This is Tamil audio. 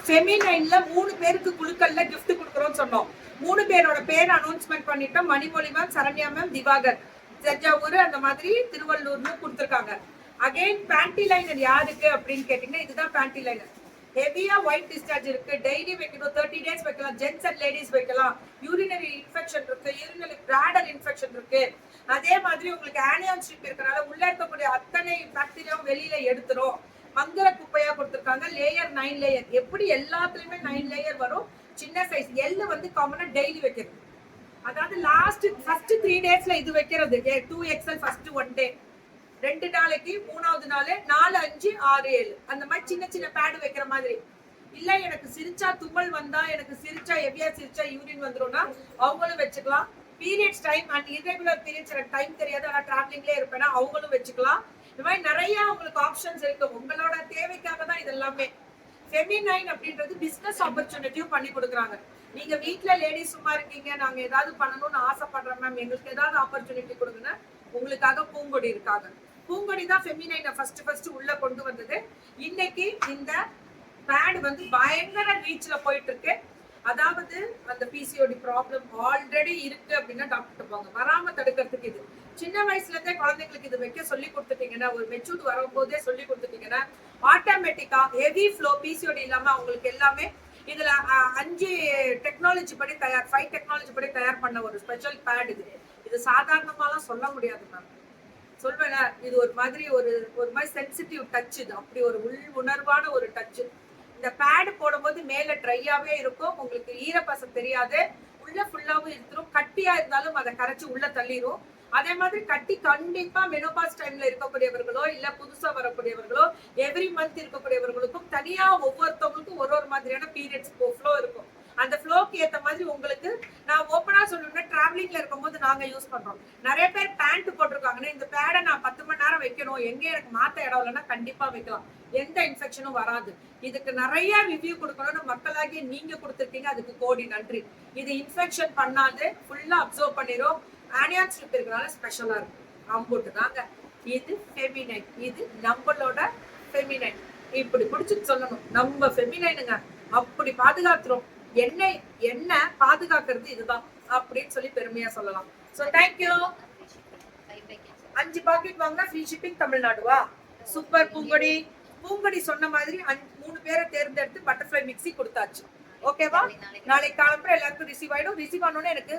ஃபெமினைன்ல 3 பேருக்கு குழுக்கள்ல gift கொடுக்குறோம்னு சொன்னோம். 3 பேரோட பேர் அனௌன்ஸ்மெண்ட் பண்ணிட்டோம். மணிமொழி மேம், சரண்யா மேம், திவாகர், தஞ்சாவூர், அந்த மாதிரி திருவள்ளூர்னு கொடுத்துருக்காங்க. அகைன் பேண்டி லைனர் யாருக்கு அப்படின்னு கேட்டீங்கன்னா இதுதான் பேண்டி லைனர். ஹெவியா ஒயிட் டிஸ்சார்ஜ் இருக்கு, டெய்லி வைக்கணும், 30 டேஸ் வைக்கலாம், ஜென்ஸ் அண்ட் லேடிஸ் வைக்கலாம். யூரினரி இன்ஃபெக்ஷன் இருக்கு, யூரினரி பிளாடர் இன்ஃபெக்ஷன் இருக்கு. அதே மாதிரி உங்களுக்கு ஆனியான் ஸ்ட்ரிப் இருக்கனால உள்ள இருக்கக்கூடிய அத்தனை பாக்டீரியாவும் வெளியில எடுத்துரும். மங்கல குப்பையா கொடுத்துருக்காங்க. Layer 9 layer. எப்படி எல்லாத்துலயுமே 9 லேயர் வரும். சின்ன சைஸ் எல் வந்து காமனா டெய்லி வைக்கிறது. அதாவது ஃபர்ஸ்ட் 3 டேஸ்ல இது வைக்கிறது 2XL ஃபர்ஸ்ட் 1 டே, 2 நாளைக்கு, 3வது நாள் 4, 5, 6, 7 அந்த மாதிரி சின்ன சின்ன பேட் வைக்கிற மாதிரி. இல்ல எனக்கு சிரிச்சா தும்மல் வந்தா, எனக்கு சிரிச்சா ஹெவியா சிரிச்சா யூரின் வந்துரும்னா அவங்களும் வச்சுக்கலாம். Periods time and irregular periods எனக்கு டைம் தெரியாது, ஆனா டிராவலிங்லேயே இருப்பேன்னா அவங்களும் வச்சுக்கலாம். இந்த மாதிரி நிறைய உங்களுக்கு ஆப்ஷன்ஸ் இருக்கு. உங்களோட தேவைக்காக தான் இது எல்லாமே. ஃபெமினைன் அப்படின்றது பிசினஸ் ஆப்பர்ச்சுனிட்டியும் பண்ணி கொடுக்குறாங்க. நீங்க வீட்ல லேடிஸ் சும்மா இருக்கீங்க, நாங்க ஏதாவது பண்ணணும்னு ஆசைப்படுறோம் மேம், எங்களுக்கு ஏதாவது ஆப்பர்ச்சுனிட்டி கொடுங்கன்னா உங்களுக்காக பூங்கொடி இருக்காங்க. பூங்கொடி தான் ஃபெமினைனை ஃபர்ஸ்ட் உள்ள கொண்டு வந்தது. இன்னைக்கு இந்த பேட் வந்து பயங்கர ரீச்ல போயிட்டு இருக்கு. அதாவது அந்த பிசிஓடி ப்ராப்ளம் ஆல்ரெடி இருக்கு அப்படின்னா டாக்டர் போங்க, வராம தடுக்கிறதுக்கு இது சின்ன வயசுல இருந்தே குழந்தைங்களுக்கு இது வைக்க சொல்லி கொடுத்துட்டீங்கன்னா, ஒரு மெச்சூர்ட் வரும்போதே சொல்லி கொடுத்துட்டீங்கன்னா ஆட்டோமேட்டிக்கா ஹெவி ஃப்ளோ பிசிஓடி இல்லாம அவங்களுக்கு எல்லாமே இதுல 5 டெக்னாலஜி படி 5 டெக்னாலஜி படி தயார் பண்ண ஒரு ஸ்பெஷல் பேட் இது. இது சாதாரணமாலாம் சொல்ல முடியாது மேம். சொல்வேன், இது ஒரு மாதிரி சென்சிட்டிவ் டச். இது அப்படி ஒரு உணர்வான ஒரு டச். இந்த பேட் போடும்போது மேல ட்ரையாவே இருக்கும், உங்களுக்கு ஈரப்பசம் தெரியாது, உள்ள ஃபுல்லாவும் இருக்கும். கட்டியா இருந்தாலும் அதை கரைச்சு உள்ள தள்ளிடும். அதே மாதிரி கட்டி கண்டிப்பா மெனோபாஸ் டைம்ல இருக்கக்கூடியவர்களோ இல்ல புதுசா வரக்கூடியவர்களோ எவ்ரி மந்த் இருக்கக்கூடியவர்களுக்கும் தனியா ஒவ்வொருத்தவங்களுக்கும் ஒரு மாதிரியான பீரியட்ஸ் ஃப்ளோ இருக்கும். அந்த ஃப்ளோக்கு ஏத்த மாதிரி உங்களுக்கு நான் ஓப்பனா சொல்லணும்னா டிராவலிங்ல இருக்கும்போது நாங்க யூஸ் பண்றோம். நிறைய பேர் பேண்ட் போட்டிருக்காங்கன்னா இந்த பேடை நான் 10 மணி நேரம் வைக்கணும், எங்க எனக்கு மாத்த இடம் இல்லைன்னா கண்டிப்பா வைக்கலாம், எந்த இன்ஃபெக்ஷனும் வராது. இதுக்கு நிறைய ரிவ்யூ கொடுக்கணும்னு மக்களாகிய நீங்க கொடுத்துருக்கீங்க, அதுக்கு கோடி நன்றி. இது இன்ஃபெக்ஷன் பண்ணாது, ஃபுல்லா அப்சர்வ் பண்ணிரும். ஆனியான் ஸ்ட்ரிப் இருக்கனால ஸ்பெஷலா இருக்கும். அம்புட்டு தாங்க. இது ஃபெமினைன், இது நம்மளோட ஃபெமினைன். இப்படி பிடிச்சிட்டு சொல்லணும், நம்ம ஃபெமினைனுங்க அப்படி பாதுகாத்துரும். என்ன பாதுகாக்கிறது இதுதான் அப்படின்னு சொல்லி பெருமையா சொல்லலாம். So thank you. 5 பாக்கெட் வாங்கினா ஃப்ரீ ஷிப்பிங் தமிழ்நாடுவா? சூப்பர். பூங்கொடி சொன்ன மாதிரி 3 பேரை தேர்ந்தெடுத்து பட்டர்ஃப்ளை மிக்ஸி கொடுத்தாச்சு. ஓகேவா? நாளைக்கு காலம்புற எல்லாருக்கும் ரிசீவ் ஆயிடும். ரிசீவ் ஆனோன்னு எனக்கு